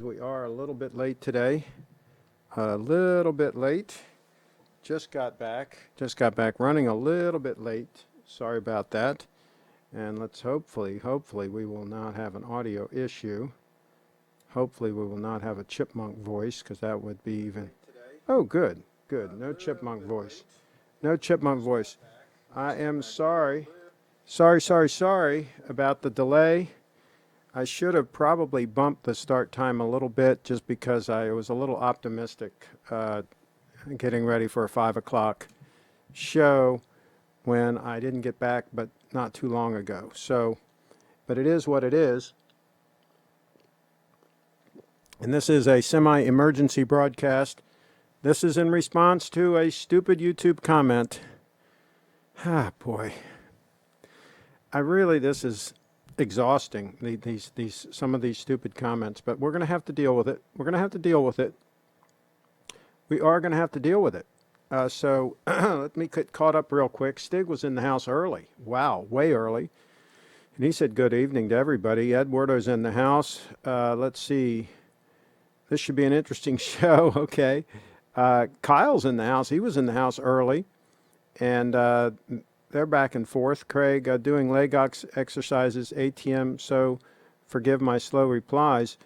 We are a little bit late today. A little bit late. Just got back. Running a little bit late. Sorry about that. And let's hopefully we will not have an audio issue. Hopefully we will not have a chipmunk voice, because that would be even. Oh, good. No chipmunk voice. No chipmunk voice. I am sorry. Sorry about the delay. I should have probably bumped the start time a little bit, just because I was a little optimistic getting ready for a 5 o'clock show when I didn't get back but not too long ago. So, but it is what it is. And this is a semi-emergency broadcast. This is in response to a stupid YouTube comment. Ah, boy. This is exhausting, some of these stupid comments, but we're going to have to deal with it. We are going to have to deal with it. So let me get caught up real quick. Stig was in the house early. Wow, way early. And he said good evening to everybody. Eduardo's in the house. Let's see. This should be an interesting show. Okay. Kyle's in the house. He was in the house early. And they're back and forth. Craig, doing leg exercises, ATM, so forgive my slow replies.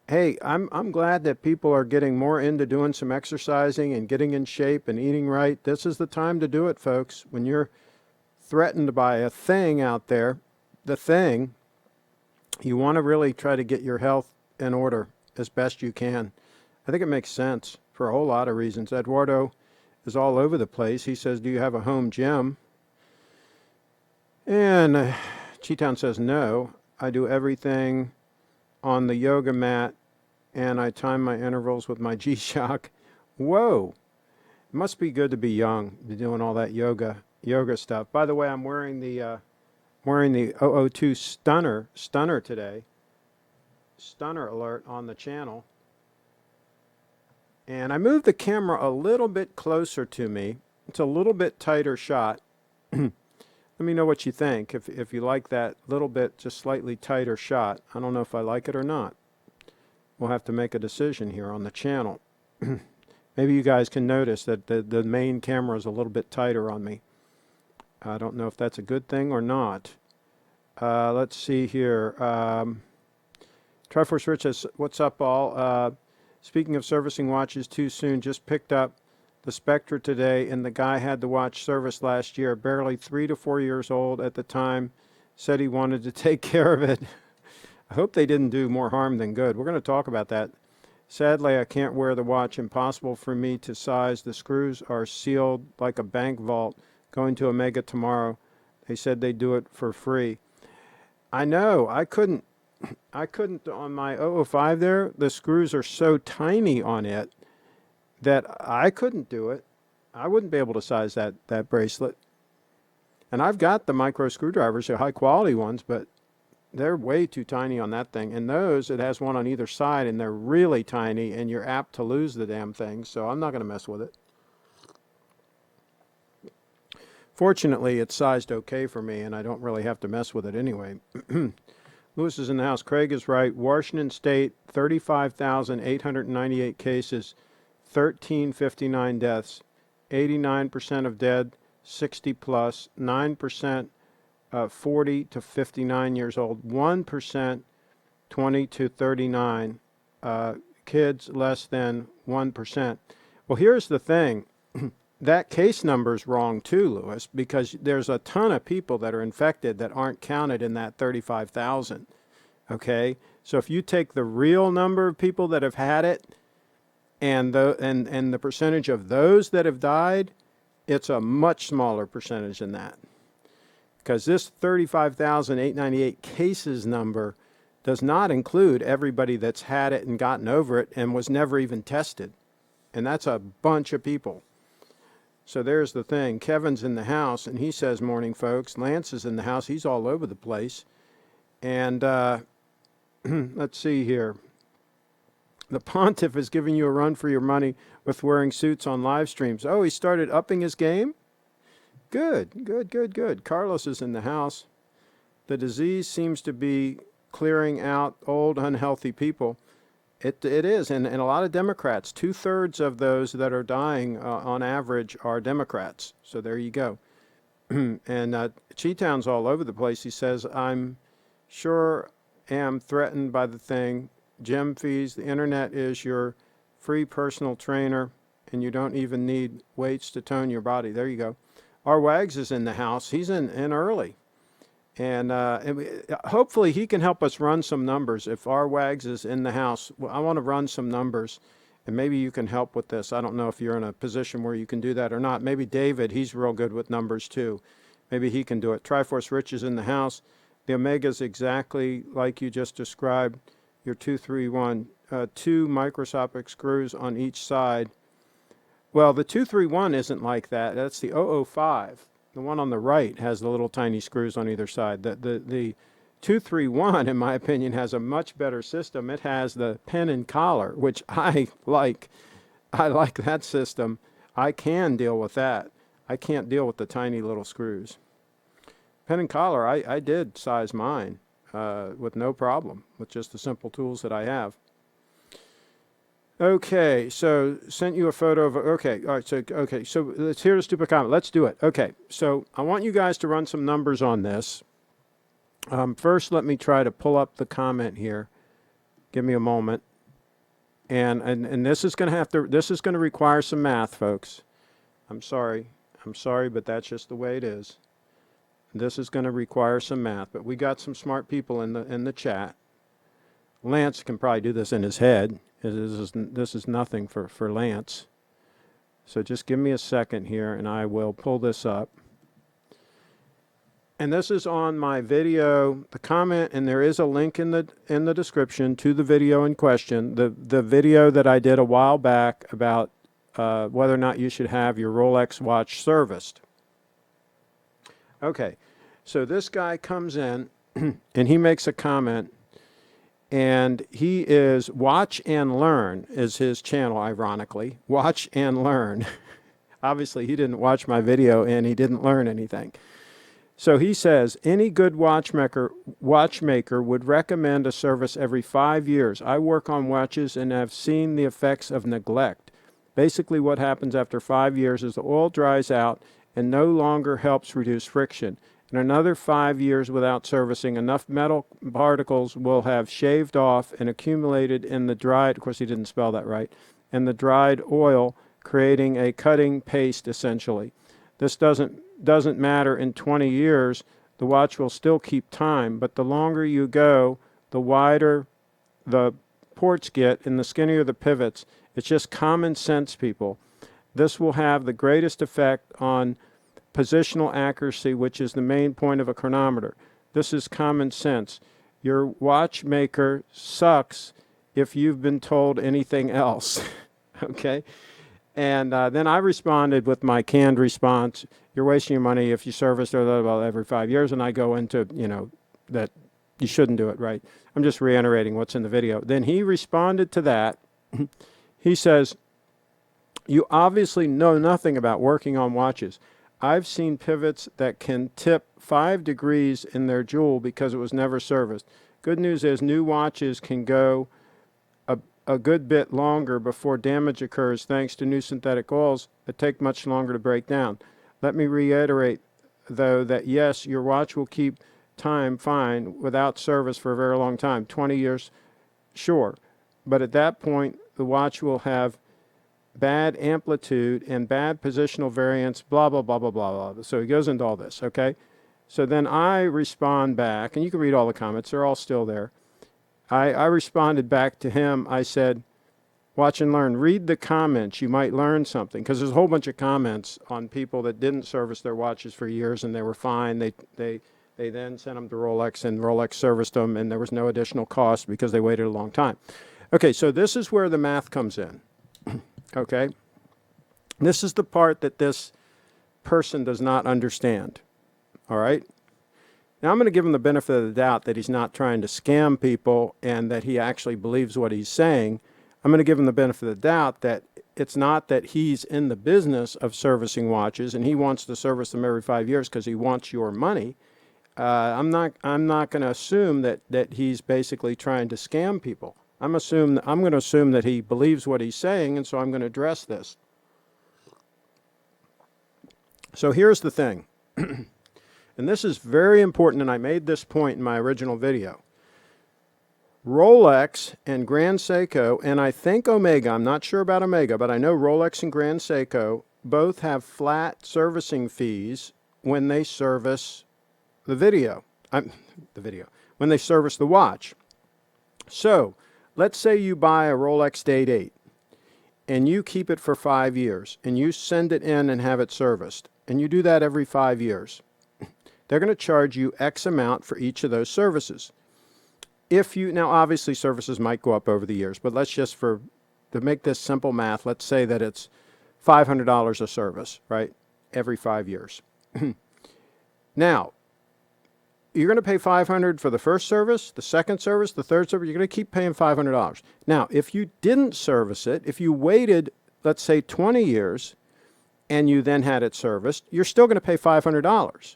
Hey, I'm glad that people are getting more into doing some exercising and getting in shape and eating right. This is the time to do it, folks. When you're threatened by a thing out there, you want to really try to get your health in order as best you can. I think it makes sense for a whole lot of reasons. Eduardo is all over the place. He says, do you have a home gym? And Cheetown says, no, I do everything on the yoga mat, and I time my intervals with my G-Shock. Whoa. It must be good to be young, be doing all that yoga stuff. By the way, I'm wearing the 002 Stunner today. Stunner alert on the channel. And I moved the camera a little bit closer to me. It's a little bit tighter shot. Let me know what you think, if you like that little bit, just slightly tighter shot. I don't know if I like it or not. We'll have to make a decision here on the channel. Maybe you guys can notice that the main camera is a little bit tighter on me. I don't know if that's a good thing or not. Let's see here. Triforce Rich says, what's up, all? Speaking of servicing watches too soon, just picked up the Spectre today, and the guy had the watch serviced last year, barely 3 to 4 years old at the time, said he wanted to take care of it. I hope they didn't do more harm than good. We're going to talk about that. Sadly, I can't wear the watch. Impossible for me to size. The screws are sealed like a bank vault. Going to Omega tomorrow. They said they'd do it for free. I know. I couldn't on my 005 there. The screws are so tiny on it that I couldn't do it. I wouldn't be able to size that bracelet. And I've got the micro screwdrivers, the high quality ones, but they're way too tiny on that thing. And those, it has one on either side, and they're really tiny, and you're apt to lose the damn thing, so I'm not going to mess with it. Fortunately, it's sized okay for me, and I don't really have to mess with it anyway. Lewis is in the house. Craig is right. Washington State, 35,898 cases, 1,359 deaths, 89% of dead, 60 plus, 9% 40 to 59 years old, 1% 20 to 39, kids less than 1%. Well, here's the thing. That case number's wrong too, Lewis, because there's a ton of people that are infected that aren't counted in that 35,000. Okay? So if you take the real number of people that have had it, and the percentage of those that have died, it's a much smaller percentage than that. Because this 35,898 cases number does not include everybody that's had it and gotten over it and was never even tested. And that's a bunch of people. So there's the thing. Kevin's in the house, and he says, morning, folks. Lance is in the house. He's all over the place. And let's see here. The Pontiff is giving you a run for your money with wearing suits on live streams. Oh, he started upping his game? Good. Carlos is in the house. The disease seems to be clearing out old, unhealthy people. It is, and a lot of Democrats, 2/3 of those that are dying on average are Democrats. So there you go. And Cheetown's all over the place. He says, I'm sure am threatened by the thing. Gym fees, the internet is your free personal trainer, and you don't even need weights to tone your body. There you go. Our Wags is in the house. He's in early. And hopefully he can help us run some numbers. If our Wags is in the house, I want to run some numbers, and maybe you can help with this. I don't know if you're in a position where you can do that or not. Maybe David, he's real good with numbers too. Maybe he can do it. Triforce Rich is in the house. The Omega's exactly like you just described. Your 231, 2 microscopic screws on each side. Well, the 231 isn't like that. That's the 005. The one on the right has the little tiny screws on either side. The 231, in my opinion, has a much better system. It has the pin and collar, which I like. I like that system. I can deal with that. I can't deal with the tiny little screws. Pin and collar, I did size mine with no problem, with just the simple tools that I have. Okay, so sent you a photo of, okay, all right, so let's hear the stupid comment. Let's do it. Okay, so I want you guys to run some numbers on this. First, let me try to pull up the comment here. Give me a moment. And this is going to require some math, folks. I'm sorry, but that's just the way it is. This is going to require some math, but we got some smart people in the chat. Lance can probably do this in his head. This is nothing for Lance. So just give me a second here, and I will pull this up. And this is on my video, the comment, and there is a link in the description to the video in question. The video that I did a while back about whether or not you should have your Rolex watch serviced. Okay, so this guy comes in and he makes a comment, and he is Watch and Learn is his channel, ironically. Watch and Learn. Obviously, he didn't watch my video and he didn't learn anything. So he says, any good watchmaker would recommend a service every 5 years. I work on watches and have seen the effects of neglect. Basically, what happens after 5 years is the oil dries out and no longer helps reduce friction. In another 5 years without servicing, enough metal particles will have shaved off and accumulated in the dried, of course he didn't spell that right, in the dried oil, creating a cutting paste essentially. This doesn't matter in 20 years, the watch will still keep time, but the longer you go, the wider the ports get and the skinnier the pivots. It's just common sense, people. This will have the greatest effect on positional accuracy, which is the main point of a chronometer. This is common sense. Your watchmaker sucks if you've been told anything else. Okay? And then I responded with my canned response, you're wasting your money if you service every 5 years, and I go into, that you shouldn't do it, right? I'm just reiterating what's in the video. Then he responded to that. He says, you obviously know nothing about working on watches. I've seen pivots that can tip 5 degrees in their jewel because it was never serviced. Good news is new watches can go a good bit longer before damage occurs thanks to new synthetic oils that take much longer to break down. Let me reiterate, though, that yes, your watch will keep time fine without service for a very long time, 20 years, sure. But at that point, the watch will have bad amplitude and bad positional variance, blah, blah, blah, blah, blah, blah. So he goes into all this, okay? So then I respond back, and you can read all the comments. They're all still there. I responded back to him. I said, watch and learn. Read the comments. You might learn something. Because there's a whole bunch of comments on people that didn't service their watches for years, and they were fine. They then sent them to Rolex, and Rolex serviced them, and there was no additional cost because they waited a long time. Okay, so this is where the math comes in. Okay? This is the part that this person does not understand. All right? Now, I'm going to give him the benefit of the doubt that he's not trying to scam people and that he actually believes what he's saying. I'm going to give him the benefit of the doubt that it's not that he's in the business of servicing watches and he wants to service them every 5 years because he wants your money. I'm not going to assume that he's basically trying to scam people. I'm going to assume that he believes what he's saying, and so I'm going to address this. So here's the thing, and this is very important, and I made this point in my original video. Rolex and Grand Seiko, and I think Omega, I'm not sure about Omega, but I know Rolex and Grand Seiko both have flat servicing fees when they service when they service the watch. So, let's say you buy a Rolex Date 8, and you keep it for 5 years, and you send it in and have it serviced, and you do that every 5 years. They're going to charge you X amount for each of those services. Now obviously services might go up over the years, but let's just to make this simple math, let's say that it's $500 a service, right? Every 5 years. Now, you're going to pay $500 for the first service, the second service, the third service. You're going to keep paying $500. Now, if you didn't service it, if you waited, let's say 20 years, and you then had it serviced, you're still going to pay $500.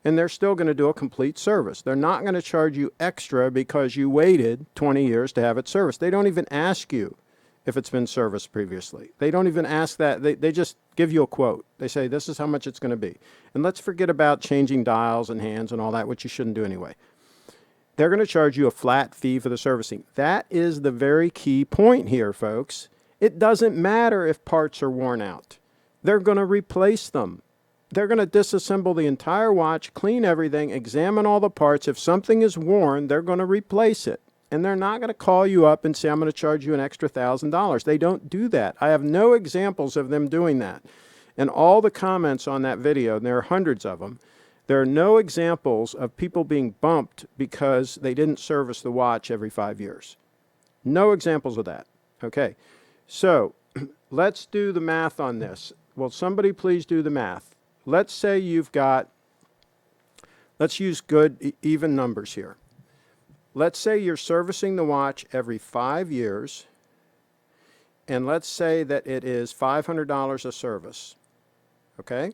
And they're still going to do a complete service. They're not going to charge you extra because you waited 20 years to have it serviced. They don't even ask you if it's been serviced previously. They don't even ask that. They just give you a quote. They say, this is how much it's going to be. And let's forget about changing dials and hands and all that, which you shouldn't do anyway. They're going to charge you a flat fee for the servicing. That is the very key point here, folks. It doesn't matter if parts are worn out. They're going to replace them. They're going to disassemble the entire watch, clean everything, examine all the parts. If something is worn, they're going to replace it. And they're not going to call you up and say, I'm going to charge you an extra $1,000. They don't do that. I have no examples of them doing that. And all the comments on that video, and there are hundreds of them, there are no examples of people being bumped because they didn't service the watch every 5 years. No examples of that. Okay, so let's do the math on this. Will somebody please do the math? Let's say let's use good, even numbers here. Let's say you're servicing the watch every 5 years, and let's say that it is $500 a service. Okay?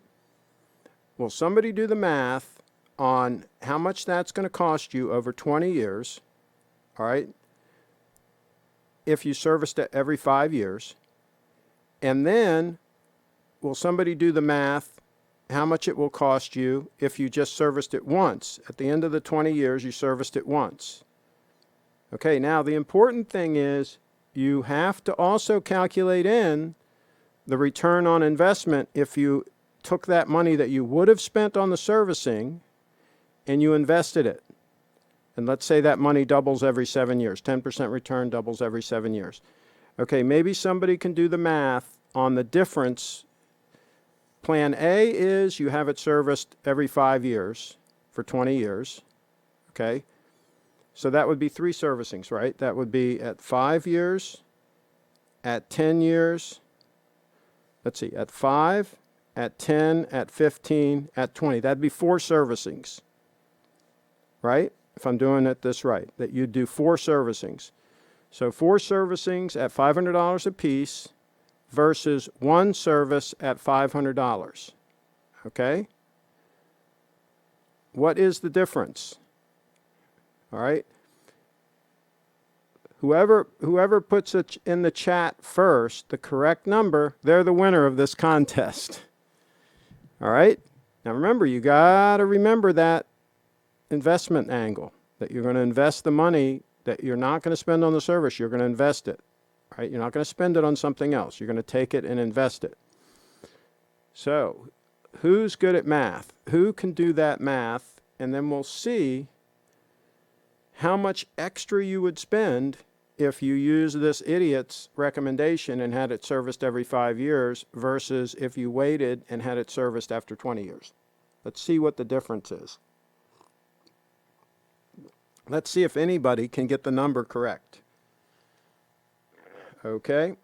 Will somebody do the math on how much that's going to cost you over 20 years, all right, if you serviced it every 5 years? And then, will somebody do the math how much it will cost you if you just serviced it once? At the end of the 20 years, you serviced it once. Okay, now the important thing is you have to also calculate in the return on investment if you took that money that you would have spent on the servicing and you invested it. And let's say that money doubles every 7 years. 10% return doubles every 7 years. Okay, maybe somebody can do the math on the difference. Plan A is you have it serviced every 5 years for 20 years, okay? So that would be 3 servicings, right? That would be at 5 years, at 10 years, let's see, at 5, at 10, at 15, at 20. That'd be 4 servicings, right? If I'm doing it this right, that you'd do 4 servicings. So 4 servicings at $500 a piece versus 1 service at $500. Okay? What is the difference? All right? Whoever puts it in the chat first, the correct number, they're the winner of this contest. All right? Now remember, you got to remember that investment angle, that you're going to invest the money that you're not going to spend on the service. You're going to invest it. Right? You're not going to spend it on something else. You're going to take it and invest it. So, who's good at math? Who can do that math? And then we'll see how much extra you would spend if you use this idiot's recommendation and had it serviced every 5 years versus if you waited and had it serviced after 20 years. Let's see what the difference is. Let's see if anybody can get the number correct. Okay.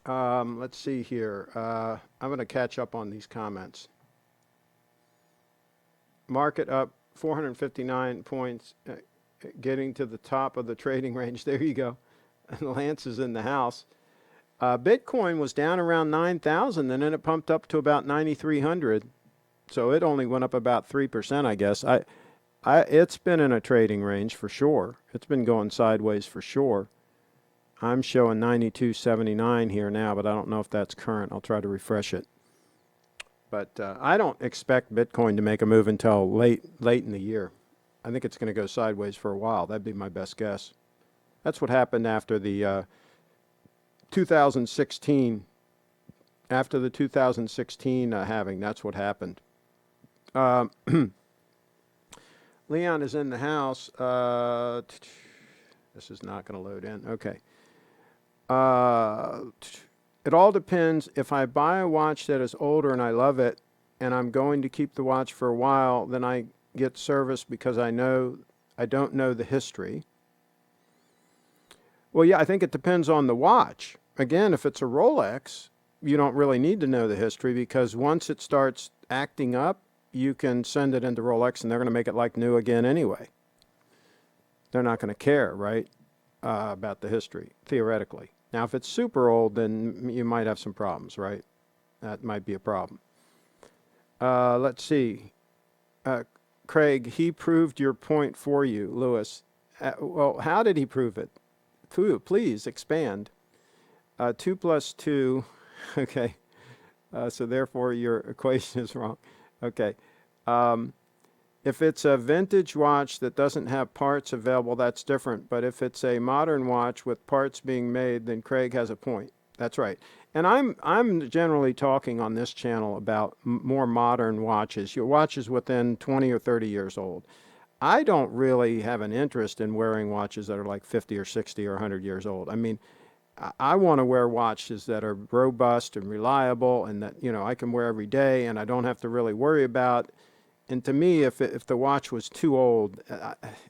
Let's see here. I'm going to catch up on these comments. Market up 459 points, getting to the top of the trading range. There you go. Lance is in the house. Bitcoin was down around 9,000, and then it pumped up to about 9,300. So it only went up about 3%, I guess. It's been in a trading range for sure. It's been going sideways for sure. I'm showing 92.79 here now, but I don't know if that's current. I'll try to refresh it. But I don't expect Bitcoin to make a move until late in the year. I think it's going to go sideways for a while. That'd be my best guess. That's what happened after the 2016. After the 2016 halving, that's what happened. Leon is in the house. This is not going to load in. Okay. It all depends. If I buy a watch that is older and I love it, and I'm going to keep the watch for a while, then I get service because I don't know the history. Well, yeah, I think it depends on the watch. Again, if it's a Rolex, you don't really need to know the history, because once it starts acting up, you can send it into Rolex and they're going to make it like new again anyway. They're not going to care, right, about the history, theoretically. Now, if it's super old, then you might have some problems, right? That might be a problem. Let's see. Craig, he proved your point for you, Lewis. Well, how did he prove it? Please expand. 2 plus 2, okay. So therefore your equation is wrong. Okay. If it's a vintage watch that doesn't have parts available, that's different. But if it's a modern watch with parts being made, then Craig has a point. That's right. And I'm generally talking on this channel about more modern watches. Your watches within 20 or 30 years old. I don't really have an interest in wearing watches that are like 50 or 60 or 100 years old. I mean, I want to wear watches that are robust and reliable, and that, I can wear every day and I don't have to really worry about. And to me, if the watch was too old,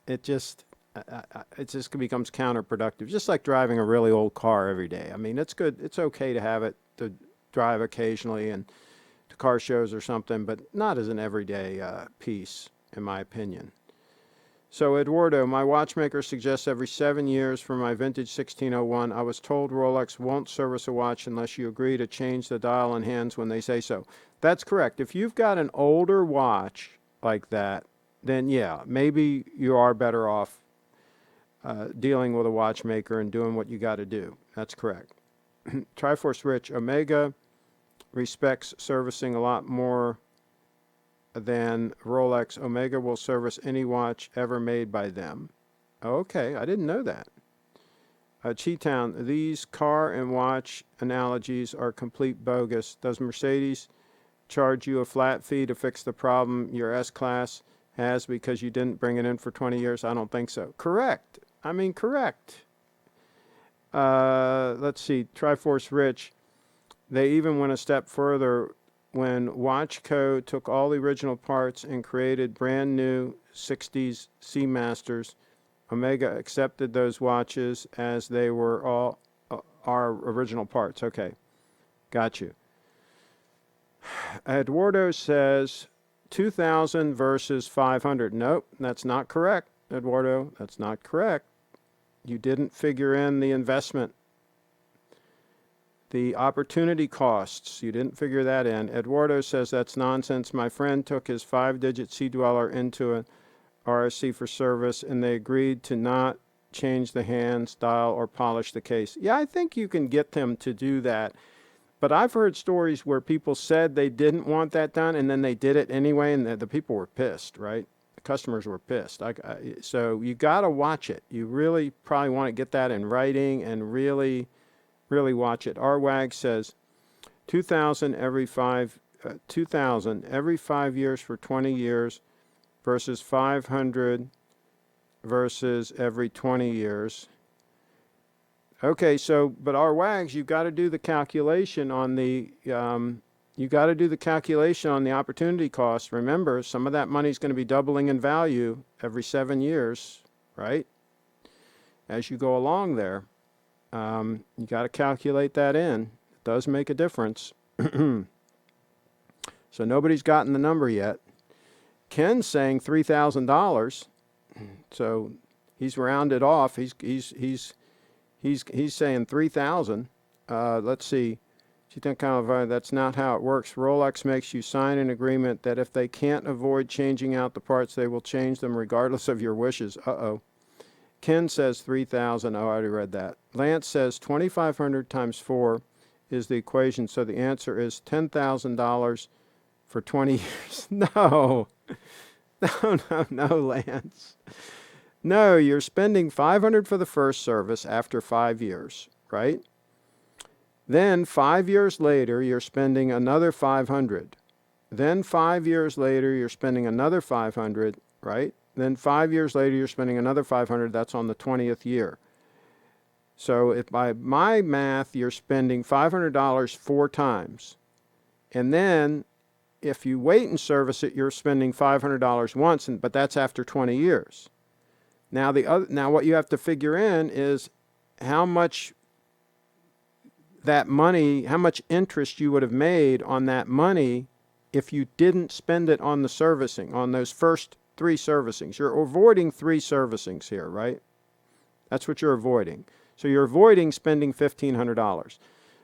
it just becomes counterproductive. Just like driving a really old car every day. I mean, it's good. It's okay to have it to drive occasionally and to car shows or something, but not as an everyday piece, in my opinion. So Eduardo, my watchmaker suggests every 7 years for my vintage 1601. I was told Rolex won't service a watch unless you agree to change the dial and hands when they say so. That's correct. If you've got an older watch like that, then yeah, maybe you are better off dealing with a watchmaker and doing what you got to do. That's correct. Triforce Rich, Omega respects servicing a lot more than Rolex. Omega will service any watch ever made by them. Okay, I didn't know that. Cheetown, these car and watch analogies are complete bogus. Does Mercedes charge you a flat fee to fix the problem your S-Class has because you didn't bring it in for 20 years? I don't think so. Correct. Correct. Let's see. Triforce Rich, they even went a step further when Watchco took all the original parts and created brand new 60s Seamasters. Omega accepted those watches as they were all our original parts. Okay, got you. Eduardo says 2,000 versus 500. Nope, that's not correct, Eduardo. That's not correct. You didn't figure in the investment. The opportunity costs, you didn't figure that in. Eduardo says that's nonsense. My friend took his 5-digit C dweller into an RSC for service, and they agreed to not change the hands, dial, or polish the case. Yeah, I think you can get them to do that. But I've heard stories where people said they didn't want that done, and then they did it anyway, and the people were pissed, right? The customers were pissed. So you got to watch it. You really probably want to get that in writing and really watch it. RWAG says 2,000 every 5 years for 20 years versus 500 versus every 20 years. Okay, so but RWAGs, you've got to do the calculation on the opportunity cost. Remember, some of that money is going to be doubling in value every 7 years, right? As you go along there. You got to calculate that in. It does make a difference. So nobody's gotten the number yet. Ken's saying $3,000. So he's rounded off. He's saying 3,000. Let's see. That's not how it works. Rolex makes you sign an agreement that if they can't avoid changing out the parts, they will change them regardless of your wishes. Uh-oh. Ken says 3,000. Oh, I already read that. Lance says 2,500 times 4 is the equation, so the answer is $10,000 for 20 years. No. No, Lance. No, you're spending $500 for the first service after 5 years, right? Then 5 years later, you're spending another $500. Then 5 years later, you're spending another $500, right? Then 5 years later, you're spending another $500. That's on the 20th year. So if by my math, you're spending $500 4 times. And then if you wait and service it, you're spending $500 once, but that's after 20 years. Now what you have to figure in is how much that money, how much interest you would have made on that money if you didn't spend it on the servicing, on those first 3 servicings. You're avoiding 3 servicings here, right? That's what you're avoiding. So you're avoiding spending $1,500.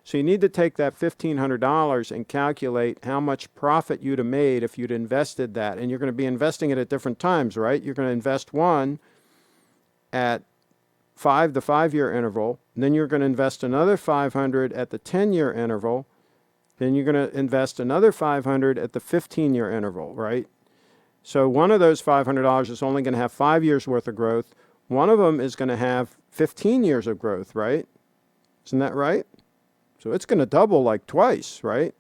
So you need to take that $1,500 and calculate how much profit you'd have made if you'd invested that. And you're going to be investing it at different times, right? You're going to invest one at the 5-year interval. Then you're going to invest another $500 at the 10-year interval. Then you're going to invest another $500 at the 15-year interval, right? So one of those $500 is only going to have 5 years worth of growth. One of them is going to have 15 years of growth, right? Isn't that right? So it's going to double like twice, right?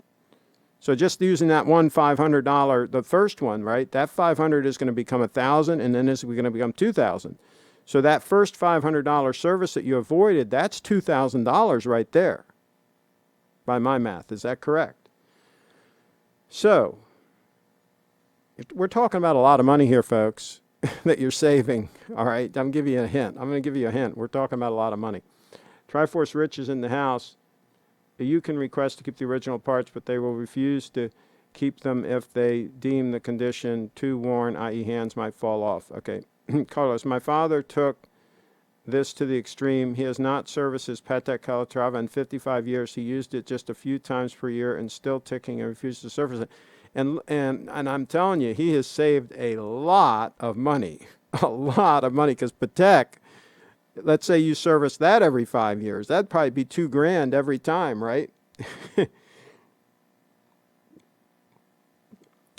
So just using that one $500, the first one, right? That $500 is going to become $1,000, and then it's going to become $2,000. So that first $500 service that you avoided, that's $2,000 right there, by my math. Is that correct? So we're talking about a lot of money here, folks, that you're saving. All right, I'm going to give you a hint. We're talking about a lot of money. Triforce Rich is in the house. You can request to keep the original parts, but they will refuse to keep them if they deem the condition too worn, i.e. hands might fall off. Okay. Carlos, my father took this to the extreme. He has not serviced his Patek Calatrava in 55 years. He used it just a few times per year and still ticking and refused to service it. And I'm telling you, he has saved a lot of money. A lot of money, because Patek, let's say you service that every 5 years. That'd probably be $2,000 every time, right?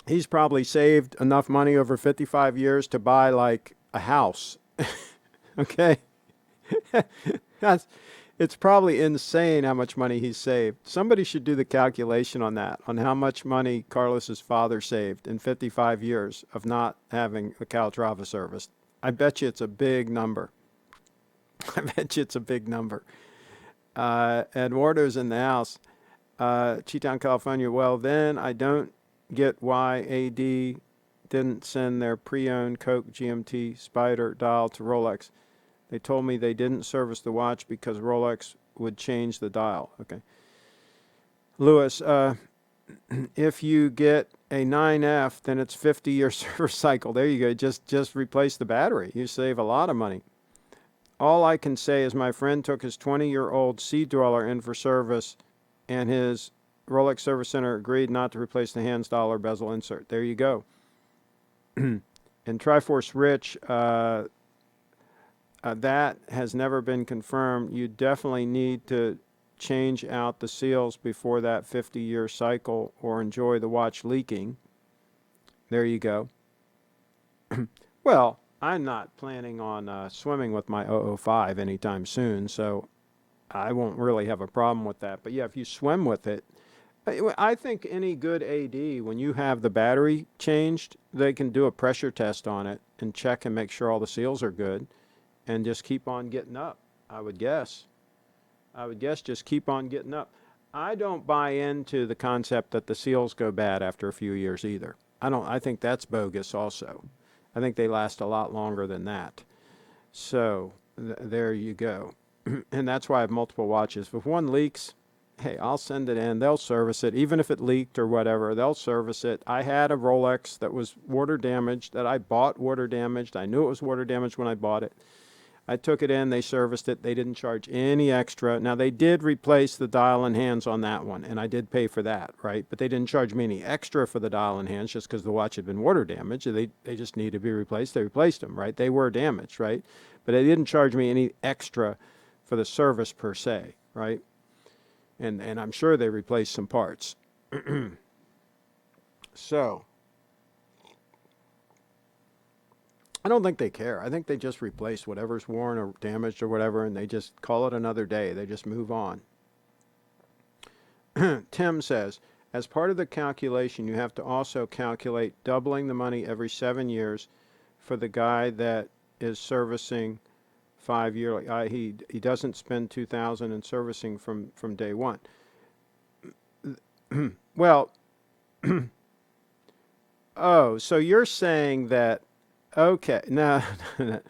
He's probably saved enough money over 55 years to buy like a house. Okay? It's probably insane how much money he's saved. Somebody should do the calculation on that, on how much money Carlos's father saved in 55 years of not having a Calatrava serviced. I bet you it's a big number. Eduardo's in the house. Cheetown, California. Well, then I don't get why AD didn't send their pre-owned Coke GMT Spider dial to Rolex. They told me they didn't service the watch because Rolex would change the dial. Okay. Lewis, if you get a 9F, then it's 50-year service cycle. There you go. Just replace the battery. You save a lot of money. All I can say is my friend took his 20-year-old Sea Dweller in for service, and his Rolex Service Center agreed not to replace the hand style or bezel insert. There you go. And Triforce Rich, that has never been confirmed. You definitely need to change out the seals before that 50-year cycle or enjoy the watch leaking. There you go. Well, I'm not planning on swimming with my 005 anytime soon, so I won't really have a problem with that. But yeah, if you swim with it, I think any good AD, when you have the battery changed, they can do a pressure test on it and check and make sure all the seals are good and just keep on getting up, I would guess. Just keep on getting up. I don't buy into the concept that the seals go bad after a few years either. I think that's bogus also. I think they last a lot longer than that. So there you go. And that's why I have multiple watches. If one leaks, hey, I'll send it in. They'll service it. Even if it leaked or whatever, they'll service it. I had a Rolex that was water damaged, that I bought water damaged. I knew it was water damaged when I bought it. I took it in, they serviced it, they didn't charge any extra. Now, they did replace the dial and hands on that one, and I did pay for that, right? But they didn't charge me any extra for the dial and hands just because the watch had been water damaged. They just needed to be replaced. They replaced them, right? They were damaged, right? But they didn't charge me any extra for the service per se, right? And I'm sure they replaced some parts. So, I don't think they care. I think they just replace whatever's worn or damaged or whatever, and they just call it another day. They just move on. Tim says, as part of the calculation, you have to also calculate doubling the money every 7 years for the guy that is servicing 5 yearly. He doesn't spend $2,000 in servicing from day one. Well, oh, so you're saying that, okay, no, well,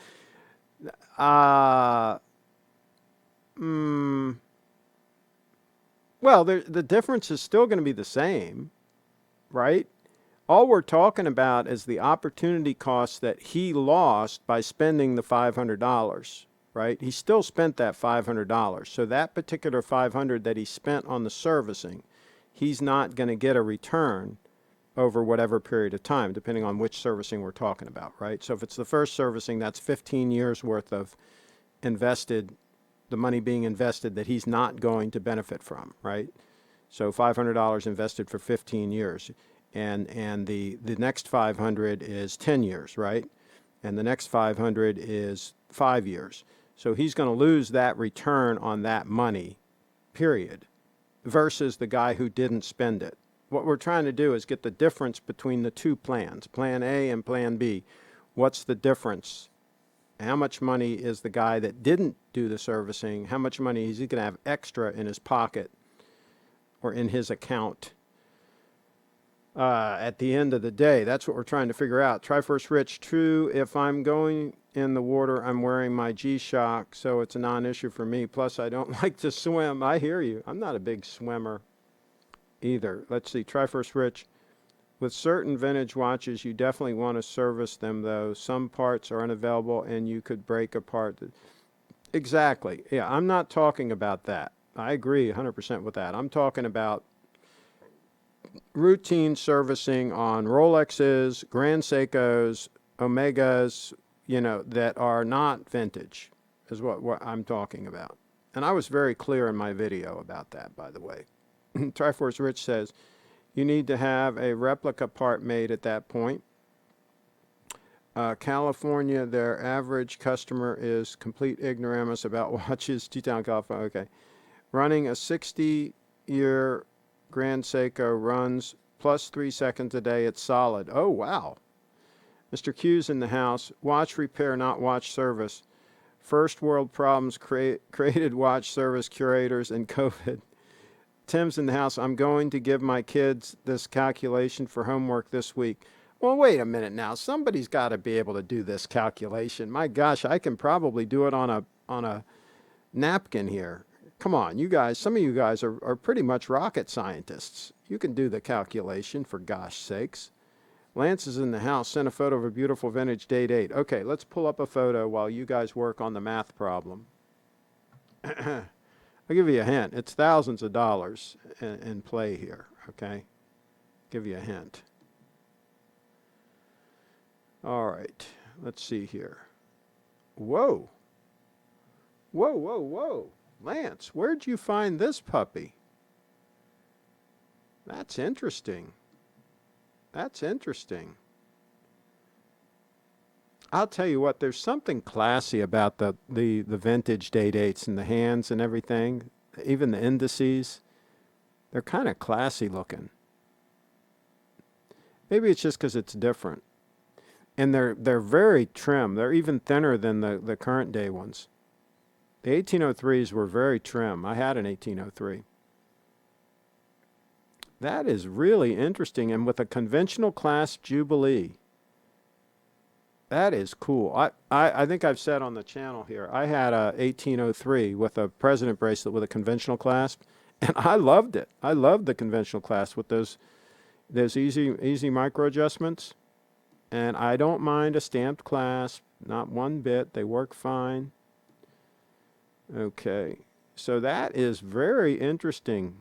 the difference is still going to be the same, right? All we're talking about is the opportunity cost that he lost by spending the $500, right? He still spent that $500. So that particular $500 that he spent on the servicing, he's not going to get a return over whatever period of time, depending on which servicing we're talking about, right? So if it's the first servicing, that's 15 years worth of invested, the money being invested that he's not going to benefit from, right? So $500 invested for 15 years. And the next 500 is 10 years, right? And the next 500 is 5 years. So he's going to lose that return on that money, period, versus the guy who didn't spend it. What we're trying to do is get the difference between the two plans, Plan A and Plan B. What's the difference? How much money is the guy that didn't do the servicing? How much money is he going to have extra in his pocket or in his account at the end of the day? That's what we're trying to figure out. Try First Rich. True, if I'm going in the water, I'm wearing my G-Shock, so it's a non-issue for me. Plus, I don't like to swim. I hear you. I'm not a big swimmer either. Let's see. Try First Rich. With certain vintage watches, you definitely want to service them, though. Some parts are unavailable, and you could break a part. Exactly. Yeah, I'm not talking about that. I agree 100% with that. I'm talking about routine servicing on Rolexes, Grand Seikos, Omegas, that are not vintage, is what I'm talking about. And I was very clear in my video about that, by the way. Triforce Rich says, you need to have a replica part made at that point. California, their average customer is complete ignoramus about watches. T-Town, California, okay. Running a 60-year Grand Seiko runs plus 3 seconds a day. It's solid. Oh, wow. Mr. Q's in the house. Watch repair, not watch service. First world problems created watch service curators and COVID. Tim's in the house. I'm going to give my kids this calculation for homework this week. Well, wait a minute now. Somebody's got to be able to do this calculation. My gosh, I can probably do it on a napkin here. Come on, you guys. Some of you guys are pretty much rocket scientists. You can do the calculation, for gosh sakes. Lance is in the house. Sent a photo of a beautiful vintage date 8. Okay, let's pull up a photo while you guys work on the math problem. I'll give you a hint. It's thousands of dollars in play here, okay? Give you a hint. All right, let's see here. Whoa. Whoa, whoa, whoa. Lance, where'd you find this puppy? That's interesting. That's interesting. I'll tell you what, there's something classy about the vintage date 8s and the hands and everything, even the indices. They're kind of classy looking. Maybe it's just because it's different. And they're very trim. They're even thinner than the current day ones. The 1803s were very trim. I had an 1803. That is really interesting. And with a conventional clasp Jubilee. That is cool. I think I've said on the channel here, I had a 1803 with a president bracelet with a conventional clasp, and I loved it. I loved the conventional clasp with those easy micro adjustments. And I don't mind a stamped clasp, not one bit. They work fine. Okay, so that is very interesting.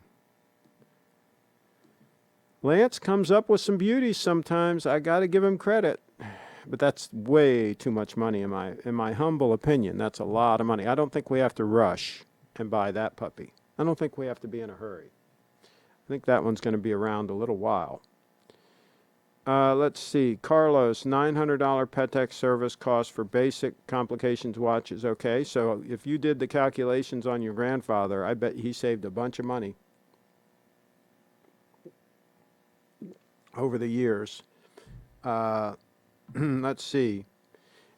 Lance comes up with some beauties sometimes. I got to give him credit. But that's way too much money in my humble opinion. That's a lot of money. I don't think we have to rush and buy that puppy. I don't think we have to be in a hurry. I think that one's going to be around a little while. Let's see. Carlos, $900 Patek service cost for basic complications watches. Okay, so if you did the calculations on your grandfather, I bet he saved a bunch of money over the years. Let's see.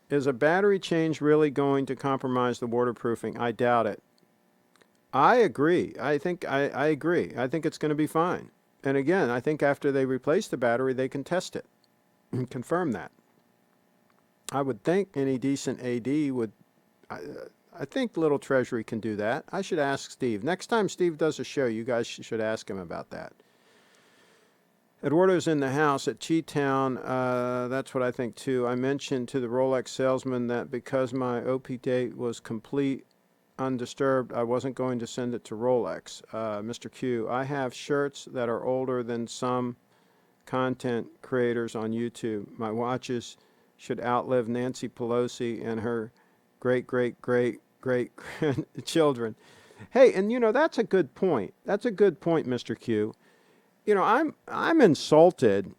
Is a battery change really going to compromise the waterproofing? I doubt it. I agree. I agree. I think it's going to be fine. And again, I think after they replace the battery, they can test it and confirm that. I would think any decent AD would. I think Little Treasury can do that. I should ask Steve. Next time Steve does a show, you guys should ask him about that. Eduardo's in the house at Cheetown. That's what I think too. I mentioned to the Rolex salesman that because my OP date was complete, undisturbed, I wasn't going to send it to Rolex. Mr. Q, I have shirts that are older than some content creators on YouTube. My watches should outlive Nancy Pelosi and her great children. Hey, and that's a good point. That's a good point, Mr. Q. I'm insulted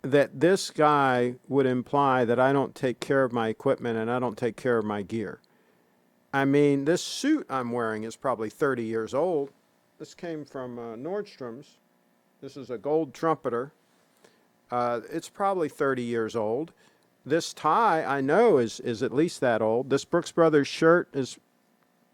that this guy would imply that I don't take care of my equipment and I don't take care of my gear. I mean, this suit I'm wearing is probably 30 years old. This came from Nordstrom's. This is a gold trumpeter. It's probably 30 years old. This tie, I know, is at least that old. This Brooks Brothers shirt is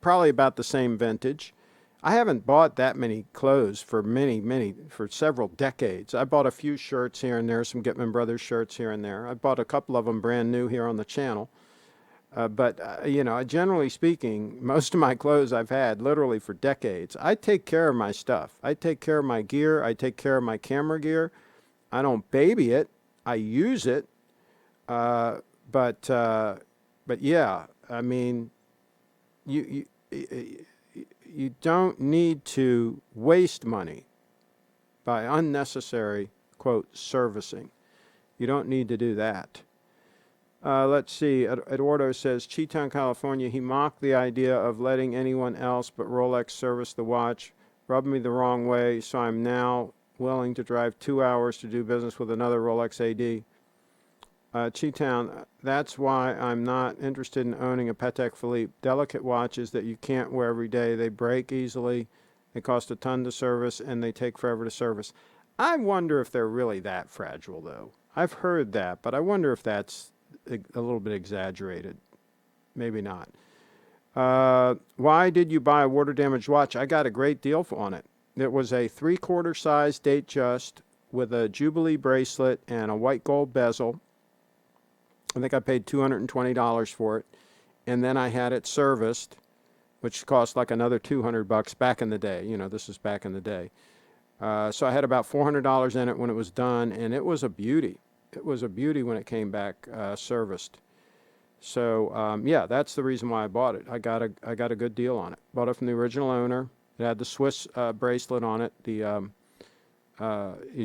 probably about the same vintage. I haven't bought that many clothes for for several decades. I bought a few shirts here and there, some Gitman Brothers shirts here and there. I bought a couple of them brand new here on the channel. But generally speaking, most of my clothes I've had literally for decades. I take care of my stuff. I take care of my gear. I take care of my camera gear. I don't baby it. I use it. But yeah, I mean, you don't need to waste money by unnecessary, quote, servicing. You don't need to do that. Let's see. Eduardo says, Cheetown, California, he mocked the idea of letting anyone else but Rolex service the watch. Rubbed me the wrong way, so I'm now willing to drive 2 hours to do business with another Rolex AD. Cheetown, that's why I'm not interested in owning a Patek Philippe. Delicate watches that you can't wear every day. They break easily. They cost a ton to service, and they take forever to service. I wonder if they're really that fragile, though. I've heard that, but I wonder if that's a little bit exaggerated. Maybe not. Why did you buy a water-damaged watch? I got a great deal on it. It was a 3/4 size Datejust with a Jubilee bracelet and a white gold bezel. I think I paid $220 for it, and then I had it serviced, which cost like another $200 back in the day. This is back in the day. So I had about $400 in it when it was done, and it was a beauty. It was a beauty when it came back serviced. So yeah, that's the reason why I bought it. I got a good deal on it. Bought it from the original owner. It had the Swiss bracelet on it, the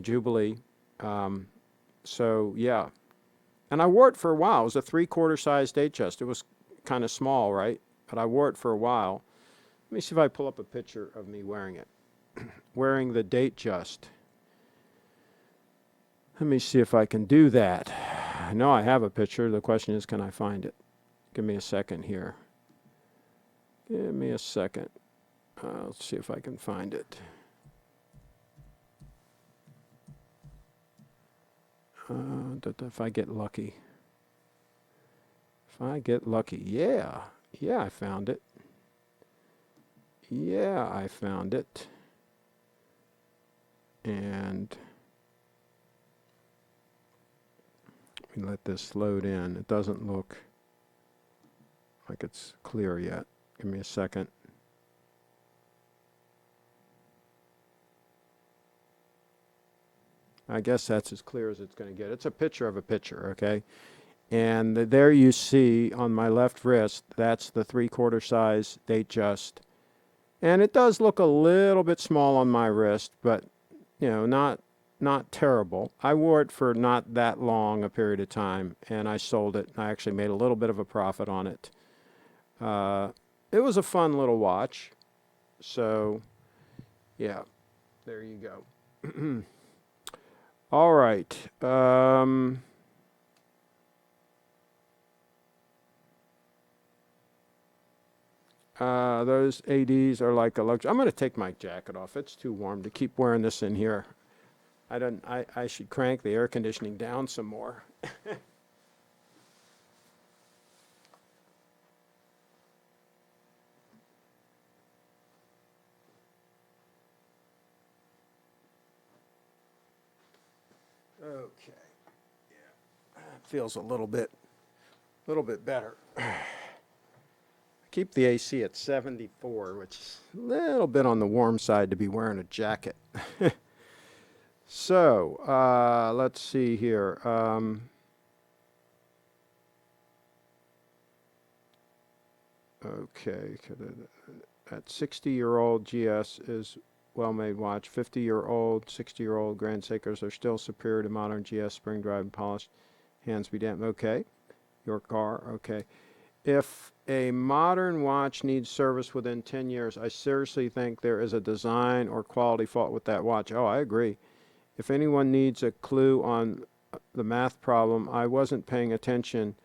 Jubilee. So yeah. And I wore it for a while. It was a 3/4 size Datejust. It was kind of small, right? But I wore it for a while. Let me see if I pull up a picture of me wearing it. Wearing the Datejust. Let me see if I can do that. I know I have a picture. The question is, can I find it? Give me a second here. Give me a second. Let's see if I can find it. If I get lucky. Yeah, I found it. And we let this load in. It doesn't look like it's clear yet. Give me a second. I guess that's as clear as it's going to get. It's a picture of a picture, okay? And there you see on my left wrist, that's the 3/4 size Datejust. And it does look a little bit small on my wrist, but not terrible. I wore it for not that long a period of time, and I sold it. I actually made a little bit of a profit on it. It was a fun little watch. So, yeah, there you go. All right. Those ADs are like a luxury. I'm going to take my jacket off. It's too warm to keep wearing this in here. I should crank the air conditioning down some more. Okay. Yeah. Feels a little bit better. Keep the AC at 74, which is a little bit on the warm side to be wearing a jacket. So, let's see here. Okay, that 60-year-old GS is well-made watch. 50-year-old, 60-year-old Grand Seikers are still superior to modern GS, spring drive and polished. Hands be damned. Okay. Your car. Okay. If a modern watch needs service within 10 years, I seriously think there is a design or quality fault with that watch. Oh, I agree. If anyone needs a clue on the math problem, I wasn't paying attention,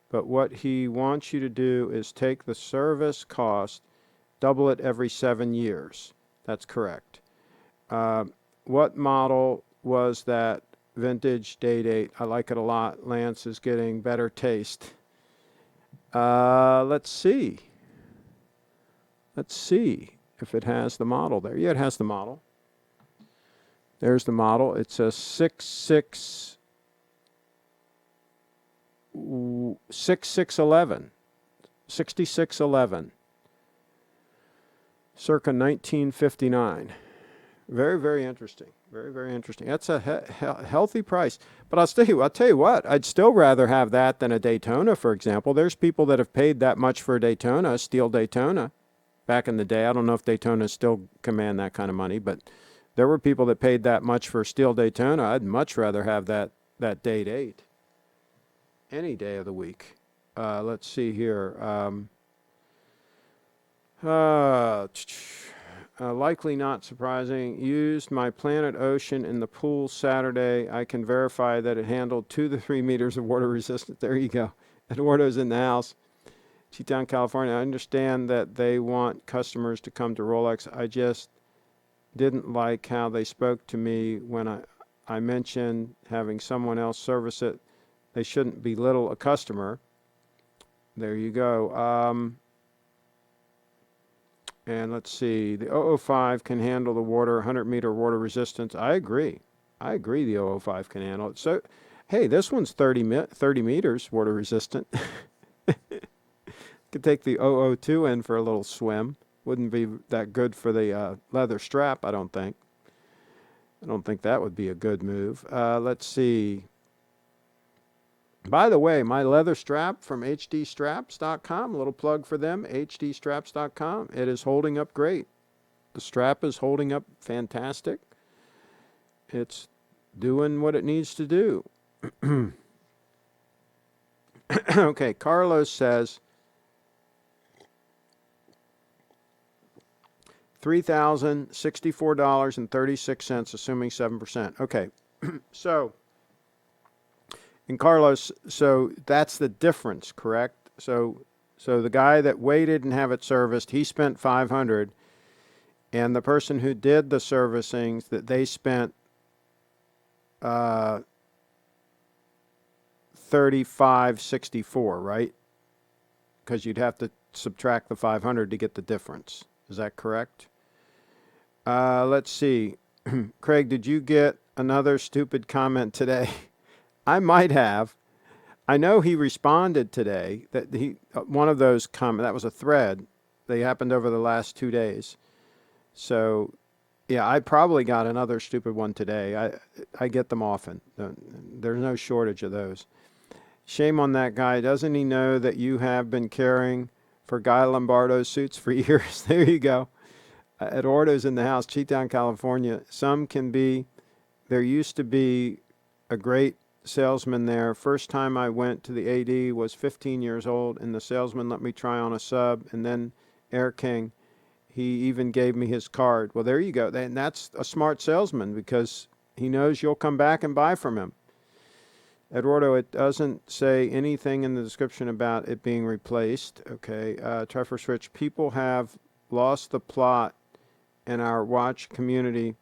but what he wants you to do is take the service cost, double it every 7 years. That's correct. What model was that vintage date? I like it a lot. Lance is getting better taste. Let's see. Let's see if it has the model there. Yeah, it has the model. There's the model. It's a 6611. 6611. Circa 1959. Very, very interesting. Very, very interesting. That's a healthy price. But I'll tell you what, I'd still rather have that than a Daytona, for example. There's people that have paid that much for a Daytona, a steel Daytona, back in the day. I don't know if Daytonas still command that kind of money, but there were people that paid that much for a steel Daytona. I'd much rather have that date 8 any day of the week. Let's see here. Likely not surprising. Used my Planet Ocean in the pool Saturday. I can verify that it handled 2 to 3 meters of water resistance. There you go. Eduardo's in the house. Cheetown, California. I understand that they want customers to come to Rolex. I just didn't like how they spoke to me when I mentioned having someone else service it. They shouldn't belittle a customer. There you go. And let's see, the 005 can handle the water, 100-meter water resistance. I agree. The 005 can handle it. So, hey, this one's 30 meters water resistant. Could take the 002 in for a little swim. Wouldn't be that good for the leather strap, I don't think. I don't think that would be a good move. Let's see. By the way, my leather strap from hdstraps.com, a little plug for them, hdstraps.com. It is holding up great. The strap is holding up fantastic. It's doing what it needs to do. Okay, Carlos says $3,064.36, assuming 7%. Okay, so... And Carlos, so that's the difference, correct? So the guy that waited and have it serviced, he spent $500, and the person who did the servicing, that they spent $35.64, right? Because you'd have to subtract the $500 to get the difference. Is that correct? Let's see. Craig, did you get another stupid comment today? I might have. I know he responded today that one of those comments, that was a thread. They happened over the last 2 days. So, yeah, I probably got another stupid one today. I get them often. There's no shortage of those. Shame on that guy. Doesn't he know that you have been caring for Guy Lombardo's suits for years? There you go. Eduardo's in the house, Cheetown, California. There used to be a great salesman there. First time I went to the AD was 15 years old, and the salesman let me try on a sub, and then Air King, he even gave me his card. Well, there you go. And that's a smart salesman because he knows you'll come back and buy from him. Eduardo, it doesn't say anything in the description about it being replaced. Okay. Treffer Switch, people have lost the plot in our watch community.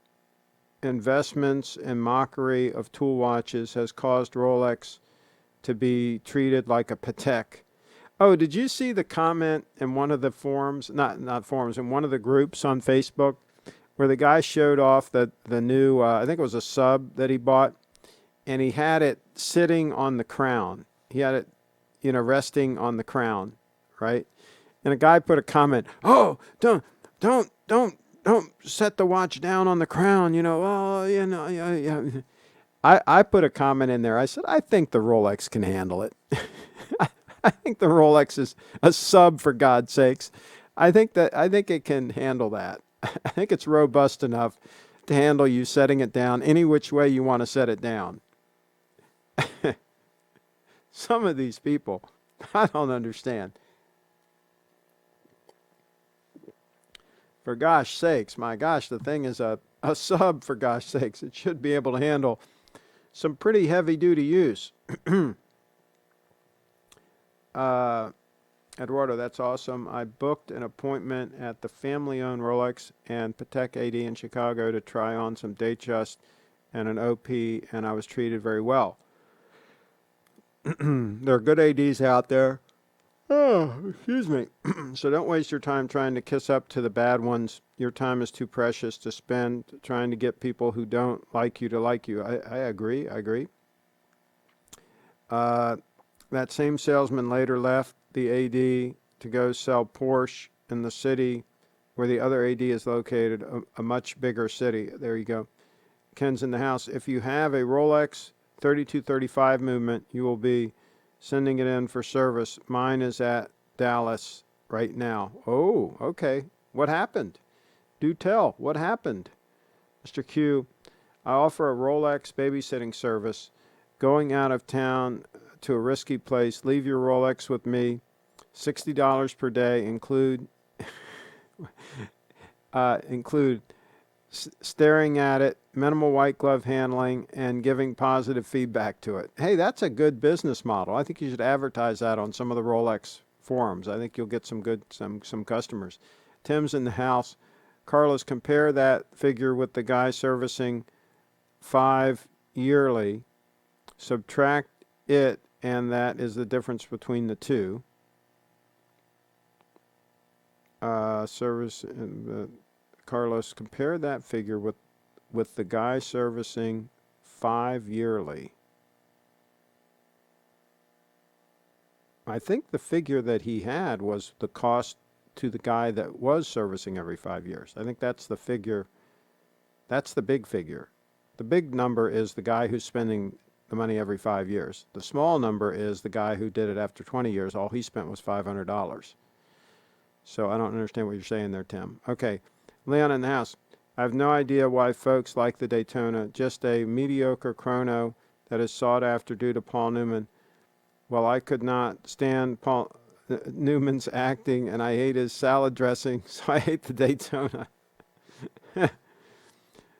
Investments and mockery of tool watches has caused Rolex to be treated like a Patek. Oh, did you see the comment in one of the forums, not forums, in one of the groups on Facebook where the guy showed off the new, I think it was a sub that he bought, and he had it sitting on the crown. He had it, resting on the crown, right? And a guy put a comment, "Oh, don't set the watch down on the crown, yeah. I put a comment in there. I said, I think the Rolex can handle it. I think the Rolex is a sub, for God's sakes. I think it can handle that. I think it's robust enough to handle you setting it down any which way you want to set it down. Some of these people, I don't understand. For gosh sakes, my gosh, the thing is a sub, for gosh sakes. It should be able to handle some pretty heavy-duty use. Eduardo, that's awesome. I booked an appointment at the family-owned Rolex and Patek AD in Chicago to try on some Datejust and an OP, and I was treated very well. There are good ADs out there. Oh, excuse me. So don't waste your time trying to kiss up to the bad ones. Your time is too precious to spend trying to get people who don't like you to like you. I agree. That same salesman later left the AD to go sell Porsche in the city where the other AD is located, a much bigger city. There you go. Ken's in the house. If you have a Rolex 3235 movement, you will be sending it in for service. Mine is at Dallas right now. Oh, okay. What happened? Do tell. What happened? Mr. Q, I offer a Rolex babysitting service. Going out of town to a risky place, leave your Rolex with me. $60 per day, include staring at it, minimal white glove handling, and giving positive feedback to it. Hey, that's a good business model. I think you should advertise that on some of the Rolex forums. I think you'll get some customers. Tim's in the house. Carlos, compare that figure with the guy servicing 5 yearly. Subtract it, and that is the difference between the two. Carlos, compare that figure with the guy servicing 5 yearly. I think the figure that he had was the cost to the guy that was servicing every 5 years. I think that's the figure. That's the big figure. The big number is the guy who's spending the money every 5 years. The small number is the guy who did it after 20 years. All he spent was $500. So I don't understand what you're saying there, Tim. Okay. Leon in the house. I have no idea why folks like the Daytona, just a mediocre chrono that is sought after due to Paul Newman. Well, I could not stand Paul Newman's acting, and I hate his salad dressing, so I hate the Daytona.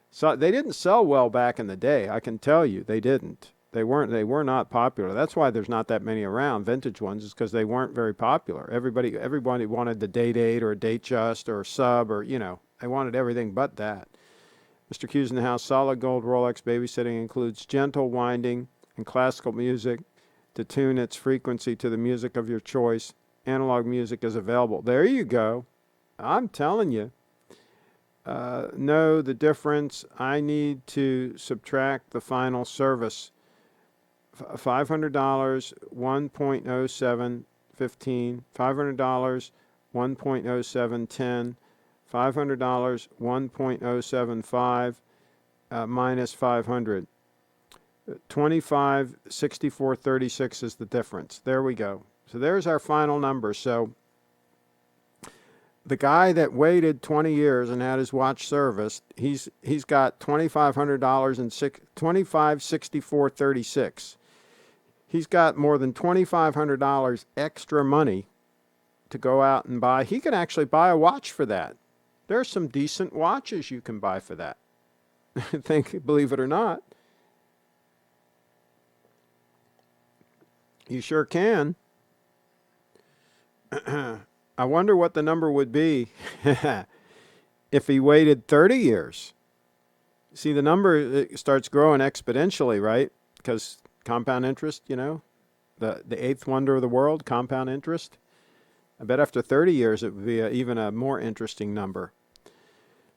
So they didn't sell well back in the day. I can tell you, they didn't. They were not popular. That's why there's not that many around, vintage ones, is because they weren't very popular. Everybody wanted the Date 8 or a Datejust or a Sub, or, they wanted everything but that. Mr. Q's in the house. Solid gold Rolex babysitting includes gentle winding and classical music to tune its frequency to the music of your choice. Analog music is available. There you go. I'm telling you. Know the difference. I need to subtract the final service. $500, 1.0715, $500, 1.0710, $500, 1.075, minus 500. 25, 64, 36 is the difference. There we go. So there's our final number. So the guy that waited 20 years and had his watch serviced, he's got $2,500 and 25, 64, 36. He's got more than $2,500 extra money to go out and buy. He can actually buy a watch for that. There are some decent watches you can buy for that. Believe it or not. You sure can. I wonder what the number would be if he waited 30 years. See, the number starts growing exponentially, right? Because compound interest, the eighth wonder of the world, compound interest. I bet after 30 years it would be even a more interesting number.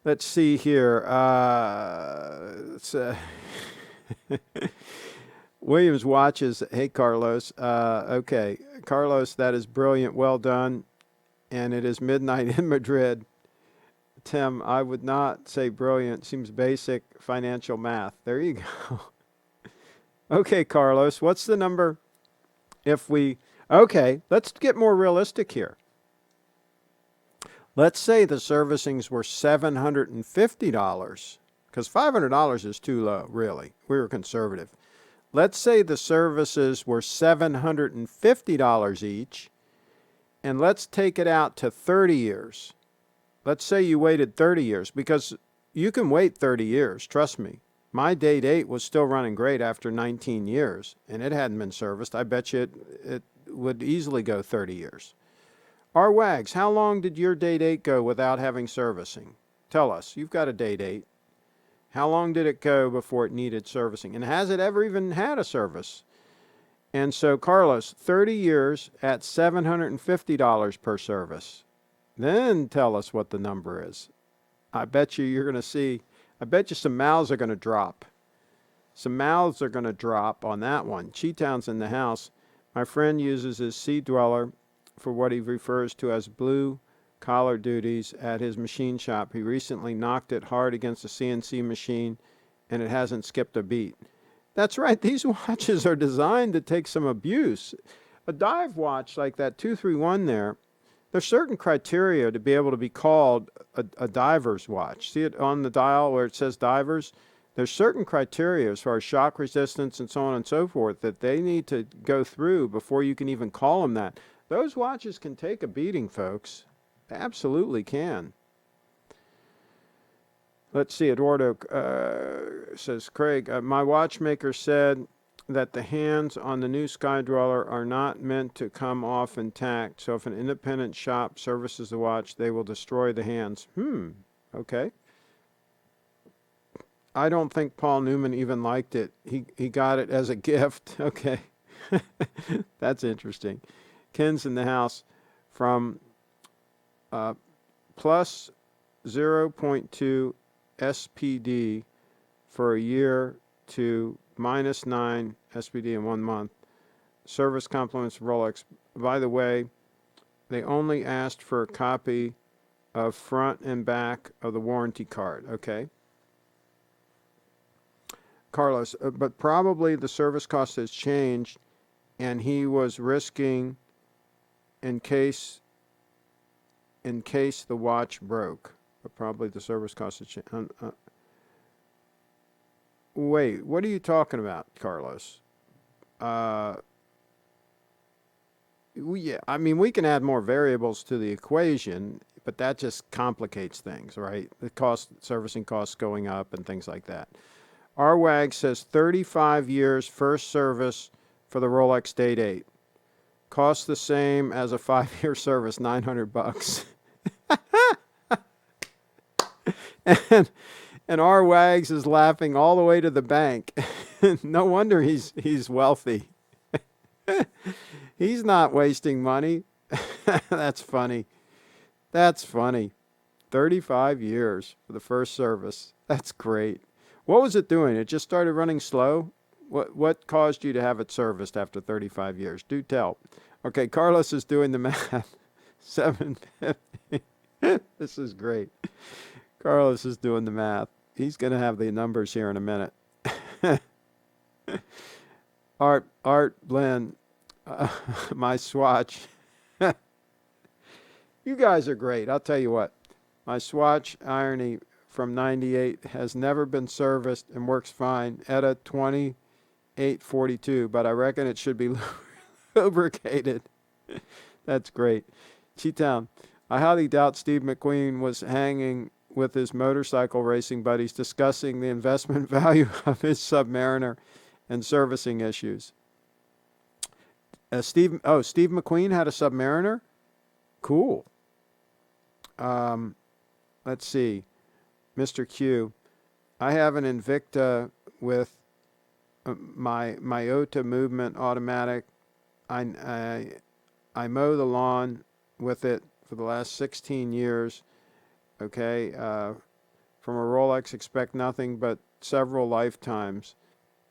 Let's see here. Williams watches. Hey, Carlos. Okay. Carlos, that is brilliant. Well done. And it is midnight in Madrid. Tim, I would not say brilliant. Seems basic financial math. There you go. Okay, Carlos, what's the number if we... Okay, let's get more realistic here. Let's say the servicings were $750, because $500 is too low, really. We were conservative. Let's say the services were $750 each, and let's take it out to 30 years. Let's say you waited 30 years, because you can wait 30 years, trust me. My date 8 was still running great after 19 years, and it hadn't been serviced. I bet you it would easily go 30 years. Our Wags, how long did your date 8 go without having servicing? Tell us. You've got a date 8. How long did it go before it needed servicing? And has it ever even had a service? And so, Carlos, 30 years at $750 per service. Then tell us what the number is. I bet you're going to see, I bet you some mouths are going to drop. Some mouths are going to drop on that one. Cheetown's in the house. My friend uses his Sea Dweller for what he refers to as blue-collar duties at his machine shop. He recently knocked it hard against a CNC machine, and it hasn't skipped a beat. That's right. These watches are designed to take some abuse. A dive watch like that 231 there's certain criteria to be able to be called a diver's watch. See it on the dial where it says divers? There's certain criteria as far as shock resistance and so on and so forth that they need to go through before you can even call them that. Those watches can take a beating, folks. They absolutely can. Let's see. Eduardo says, Craig, my watchmaker said that the hands on the new Sky Dweller are not meant to come off intact. So if an independent shop services the watch, they will destroy the hands. Okay. I don't think Paul Newman even liked it. He got it as a gift. Okay. That's interesting. Ken's in the house from plus 0.2 SPD for a year to minus 9 SPD in 1 month. Service compliments Rolex. By the way, they only asked for a copy of front and back of the warranty card. Okay. Carlos, but probably the service cost has changed, and he was risking in case the watch broke. But probably the service cost has changed. Wait, what are you talking about, Carlos? Yeah, I mean, we can add more variables to the equation, but that just complicates things, right? The servicing costs going up and things like that. Our WAG says 35 years first service for the Rolex Date 8. Costs the same as a 5-year service, $900. And our Wags is laughing all the way to the bank. No wonder he's wealthy. He's not wasting money. That's funny. 35 years for the first service. That's great. What was it doing? It just started running slow? What caused you to have it serviced after 35 years? Do tell. Okay, Carlos is doing the math. 750. This is great. Carlos is doing the math. He's going to have the numbers here in a minute. Art Blend, my Swatch. You guys are great. I'll tell you what. My Swatch irony from 98 has never been serviced and works fine. ETA 2842, but I reckon it should be lubricated. That's great. Cheetown, I highly doubt Steve McQueen was hanging with his motorcycle racing buddies discussing the investment value of his Submariner and servicing issues. Steve McQueen had a Submariner? Cool. Let's see. Mr. Q, I have an Invicta with my Iota movement automatic. I mow the lawn with it for the last 16 years. Okay. From a Rolex, expect nothing but several lifetimes.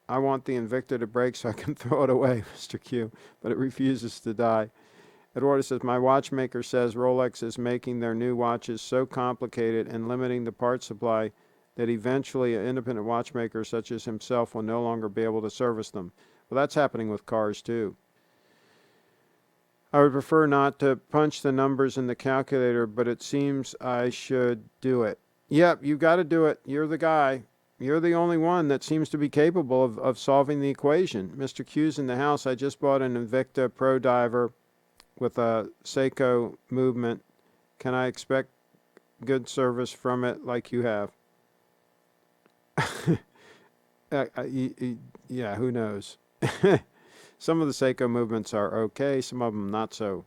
I want the Invicta to break so I can throw it away, Mr. Q, but it refuses to die. Eduardo says, my watchmaker says Rolex is making their new watches so complicated and limiting the part supply that eventually an independent watchmaker such as himself will no longer be able to service them. Well, that's happening with cars too. I would prefer not to punch the numbers in the calculator, but it seems I should do it. Yep, you got to do it. You're the guy. You're the only one that seems to be capable of solving the equation. Mr. Q's in the house. I just bought an Invicta Pro Diver with a Seiko movement. Can I expect good service from it like you have? Yeah, who knows? Some of the Seiko movements are okay, some of them not so.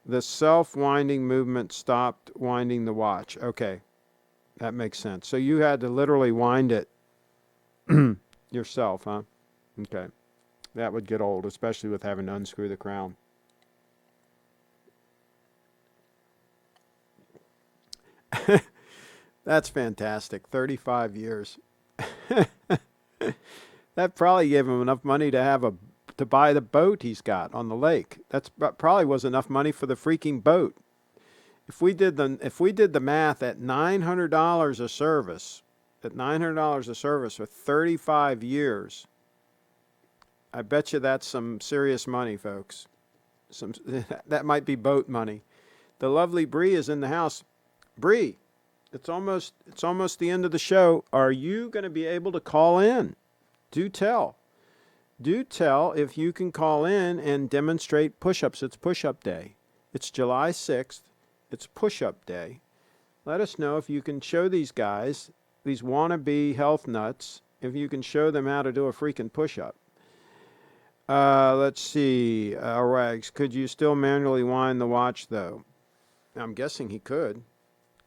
The self-winding movement stopped winding the watch. Okay, that makes sense. So you had to literally wind it yourself, huh? Okay. That would get old, especially with having to unscrew the crown. That's fantastic. 35 years. That probably gave him enough money to buy the boat he's got on the lake. That's probably was enough money for the freaking boat. If we did the math at $900 a service, for 35 years, I bet you that's some serious money, folks. That might be boat money. The lovely Bree is in the house. Bree, it's almost the end of the show. Are you going to be able to call in? Do tell if you can call in and demonstrate push-ups. It's push-up day. It's July 6th. It's push-up day. Let us know if you can show these guys, these wannabe health nuts, if you can show them how to do a freaking push-up. Let's see. Rags, could you still manually wind the watch, though? I'm guessing he could,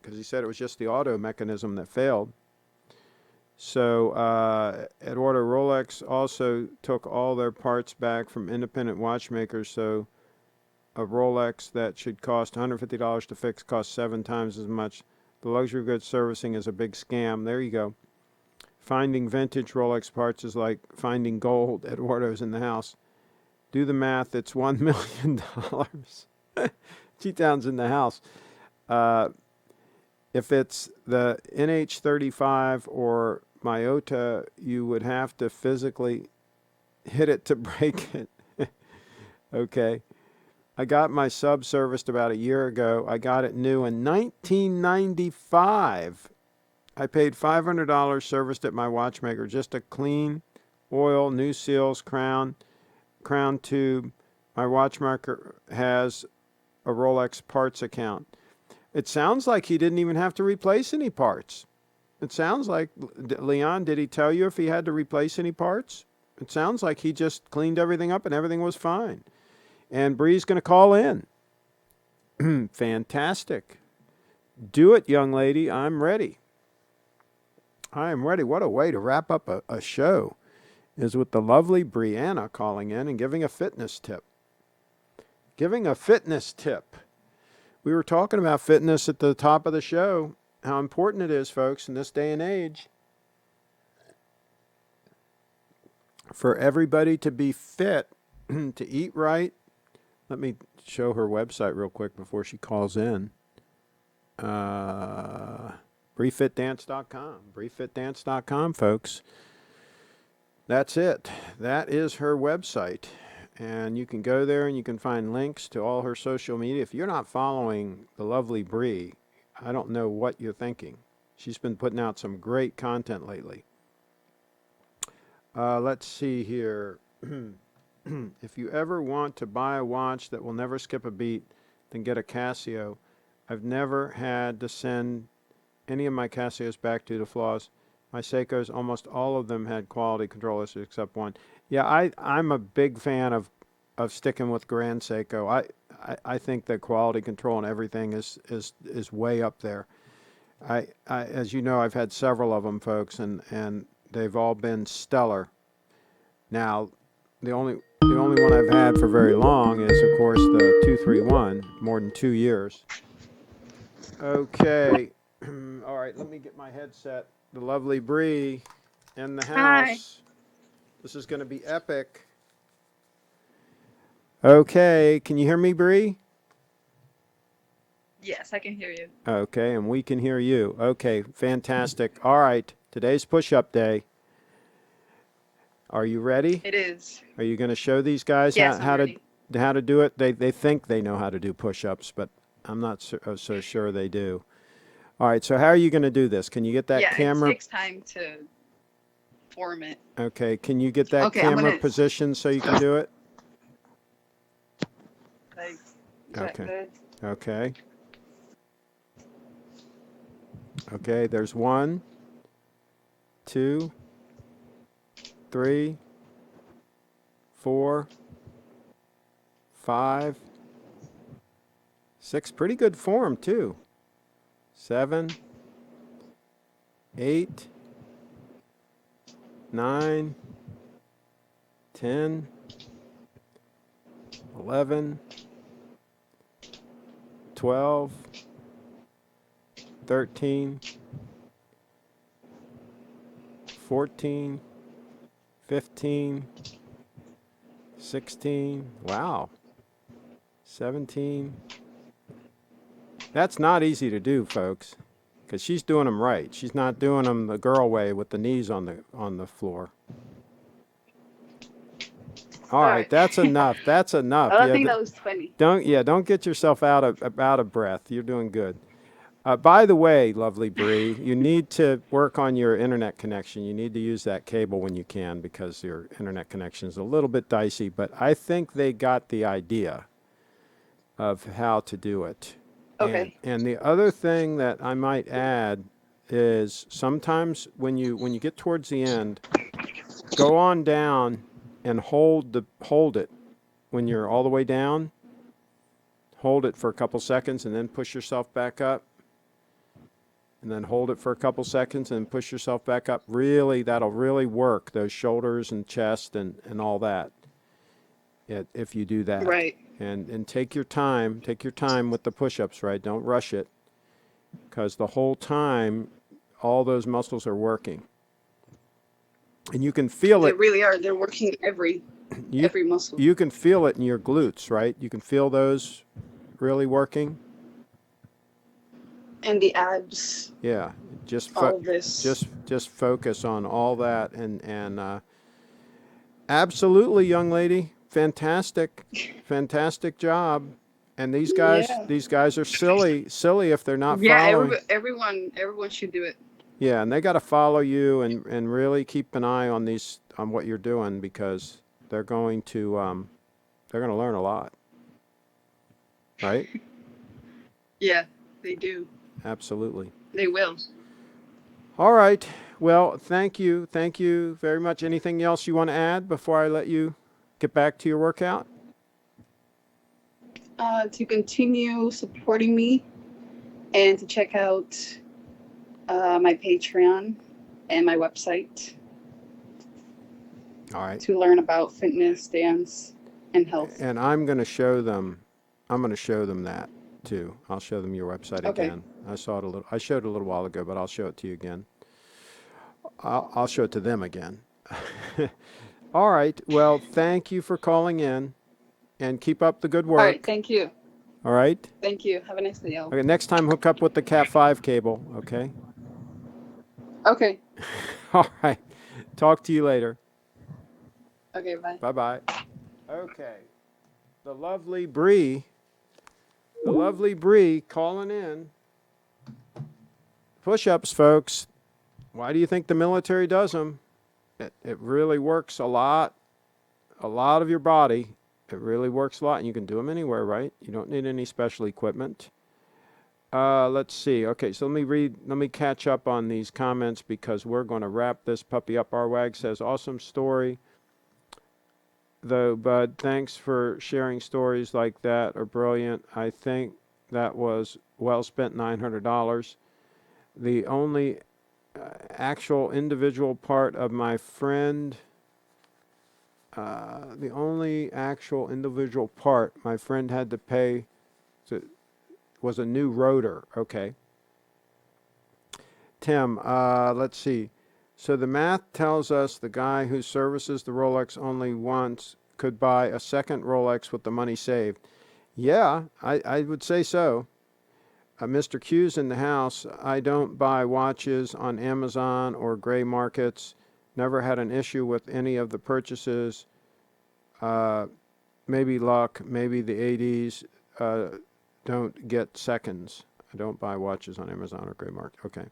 because he said it was just the auto mechanism that failed. So, Eduardo, Rolex also took all their parts back from independent watchmakers, so a Rolex that should cost $150 to fix costs 7 times as much. The luxury goods servicing is a big scam. There you go. Finding vintage Rolex parts is like finding gold. Eduardo's in the house. Do the math. It's $1 million. G-Town's in the house. If it's the NH35 or Iota, you would have to physically hit it to break it. Okay. I got my sub serviced about a year ago. I got it new in 1995. I paid $500 serviced at my watchmaker. Just a clean oil, new seals, crown tube. My watchmaker has a Rolex parts account. It sounds like he didn't even have to replace any parts. It sounds like, Leon, did he tell you if he had to replace any parts? It sounds like he just cleaned everything up and everything was fine. And Bree's going to call in. Fantastic. Do it, young lady. I'm ready. I am ready. What a way to wrap up a show is with the lovely Brianna calling in and giving a fitness tip. Giving a fitness tip. We were talking about fitness at the top of the show, how important it is, folks, in this day and age, for everybody to be fit, to eat right. Let me show her website real quick before she calls in. BreeFitDance.com. BreeFitDance.com, folks. That's it. That is her website. And you can go there and you can find links to all her social media. If you're not following the lovely Bree, I don't know what you're thinking. She's been putting out some great content lately. Let's see here. If you ever want to buy a watch that will never skip a beat, then get a Casio. I've never had to send any of my Casios back due to flaws. My Seikos, almost all of them had quality control issues except one. Yeah, I'm a big fan of sticking with Grand Seiko. I think the quality control and everything is way up there. As you know, I've had several of them, folks, and they've all been stellar. Now, the only one I've had for very long is, of course, the 231, more than 2 years. Okay. All right, let me get my headset. The lovely Bree in the house. Hi. This is going to be epic. Okay, can you hear me, Bree? Yes, I can hear you. Okay, and we can hear you. Okay, fantastic. All right, today's push-up day. Are you ready? It is. Are you going to show these guys how to do it? They think they know how to do push-ups, but I'm not so sure they do. All right, so how are you going to do this? Can you get that camera? It takes time to form it. Okay, can you get that camera positioned so you can do it? Okay. Okay. Okay, there's 1, 2, 3, 4, 5, 6. Pretty good form, too. 7, 8, 9, 10, 11, 12, 13, 14, 15, 16, wow, 17. That's not easy to do, folks, because she's doing them right. She's not doing them the girl way with the knees on the floor. All right, that's enough. That's enough. I think that was 20. Don't get yourself out of breath. You're doing good. By the way, lovely Bree, you need to work on your internet connection. You need to use that cable when you can because your internet connection is a little bit dicey, but I think they got the idea of how to do it. Okay. And the other thing that I might add is sometimes when you get towards the end, go on down and hold it when you're all the way down. Hold it for a couple seconds and then push yourself back up. And then hold it for a couple seconds and push yourself back up. Really, that'll really work, those shoulders and chest and all that, if you do that. Right. And take your time with the push-ups, right? Don't rush it, because the whole time, all those muscles are working. And you can feel it. They really are. They're working every muscle. You can feel it in your glutes, right? You can feel those really working. And the abs. Yeah, just focus on all that and absolutely, young lady, fantastic job. And these guys are silly if they're not following. Yeah, everyone should do it. Yeah, and they got to follow you and really keep an eye on what you're doing, because they're going to learn a lot, right? Yeah, they do. Absolutely. They will. All right. Well, thank you very much. Anything else you want to add before I let you get back to your workout? To continue supporting me and to check out my Patreon and my website. All right. To learn about fitness, dance, and health. And I'm going to show them that too. I'll show them your website again. I showed it a little while ago, but I'll show it to you again. I'll show it to them again. All right. Well, thank you for calling in, and keep up the good work. All right. Thank you. All right. Thank you. Have a nice day. Okay. Next time, hook up with the Cat 5 cable. Okay. Okay. All right. Talk to you later. Okay, bye. Bye-bye. Okay. The lovely Bree calling in. Push-ups, folks. Why do you think the military does them? It really works a lot of your body. It really works a lot, and you can do them anywhere, right? You don't need any special equipment. Let's see. Okay, so let me catch up on these comments because we're going to wrap this puppy up. Our wag says, awesome story. Though, Bud, thanks for sharing stories like that are brilliant. I think that was well spent $900. The only actual individual part of my friend, the only actual individual part my friend had to pay was a new rotor. Okay. Tim, let's see. So the math tells us the guy who services the Rolex only once could buy a second Rolex with the money saved. Yeah, I would say so. Mr. Q's in the house. I don't buy watches on Amazon or gray markets. Never had an issue with any of the purchases. Maybe luck, maybe the ADs don't get seconds. I don't buy watches on Amazon or gray market. Okay.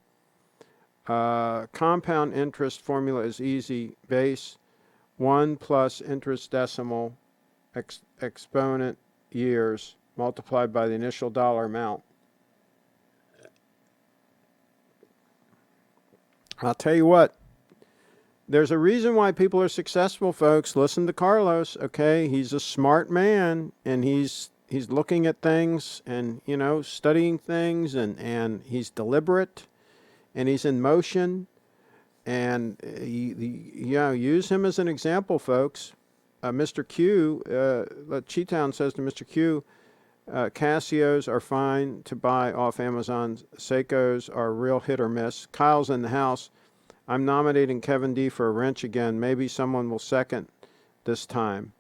Compound interest formula is easy. Base 1 plus interest decimal exponent years multiplied by the initial dollar amount. I'll tell you what, there's a reason why people are successful, folks. Listen to Carlos, okay? He's a smart man, and he's looking at things and, studying things, and he's deliberate, and he's in motion. And use him as an example, folks. Mr. Q, Cheetown says to Mr. Q, Casios are fine to buy off Amazon. Seikos are real hit or miss. Kyle's in the house. I'm nominating Kevin D for a wrench again. Maybe someone will second this time.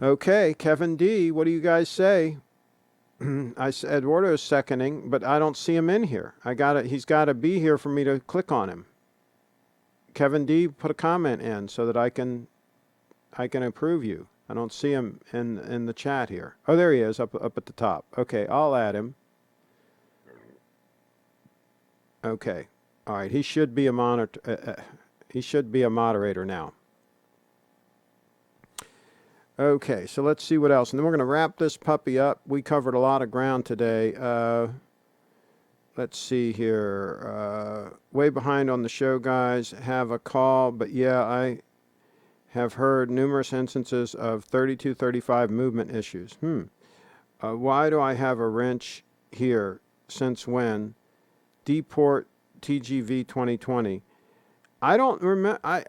Okay, Kevin D, what do you guys say? Eduardo's seconding, but I don't see him in here. He's got to be here for me to click on him. Kevin D, put a comment in so that I can approve you. I don't see him in the chat here. Oh, there he is, up at the top. Okay, I'll add him. Okay, all right. He should be a moderator now. Okay, so let's see what else, and then we're going to wrap this puppy up. We covered a lot of ground today. Let's see here. Way behind on the show, guys. Have a call, but yeah, I have heard numerous instances of 3235 movement issues. Why do I have a wrench here? Since when? Deport TGV 2020. I don't remember. I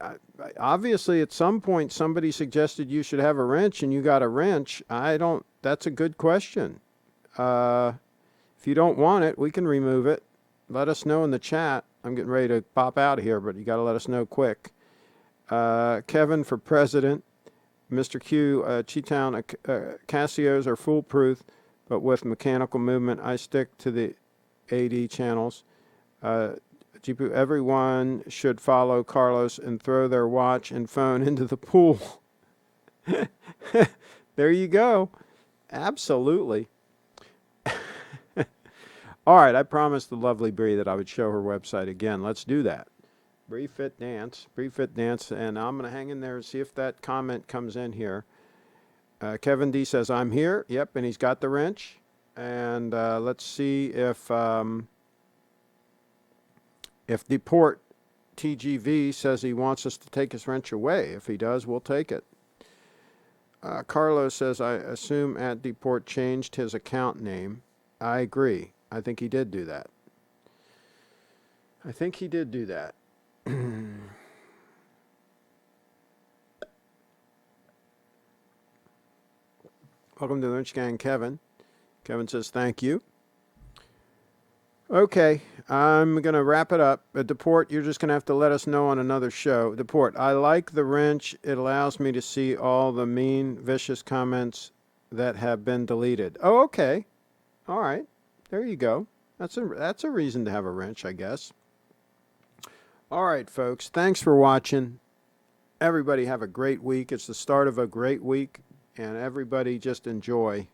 obviously at some point somebody suggested you should have a wrench, and you got a wrench. I don't. That's a good question. If you don't want it, we can remove it. Let us know in the chat. I'm getting ready to pop out of here, but you got to let us know quick. Kevin for president. Mr. Q, Cheetown, Casios are foolproof, but with mechanical movement, I stick to the AD channels. GPU, everyone should follow Carlos and throw their watch and phone into the pool. There you go. Absolutely. All right, I promised the lovely Bree that I would show her website again. Let's do that. Bree Fit Dance, and I'm going to hang in there and see if that comment comes in here. Kevin D says, I'm here. Yep, and he's got the wrench. And let's see if Deport TGV says he wants us to take his wrench away. If he does, we'll take it. Carlos says, I assume at Deport changed his account name. I agree. I think he did do that. Welcome to the Wrench Gang, Kevin. Kevin says, thank you. Okay, I'm going to wrap it up. Deport, you're just going to have to let us know on another show. Deport, I like the wrench. It allows me to see all the mean, vicious comments that have been deleted. Oh, okay. All right. There you go. That's a reason to have a wrench, I guess. All right, folks. Thanks for watching. Everybody have a great week. It's the start of a great week, and everybody just enjoy.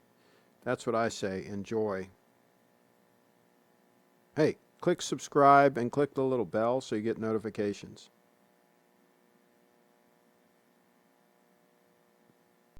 That's what I say, enjoy. Hey, click subscribe and click the little bell so you get notifications.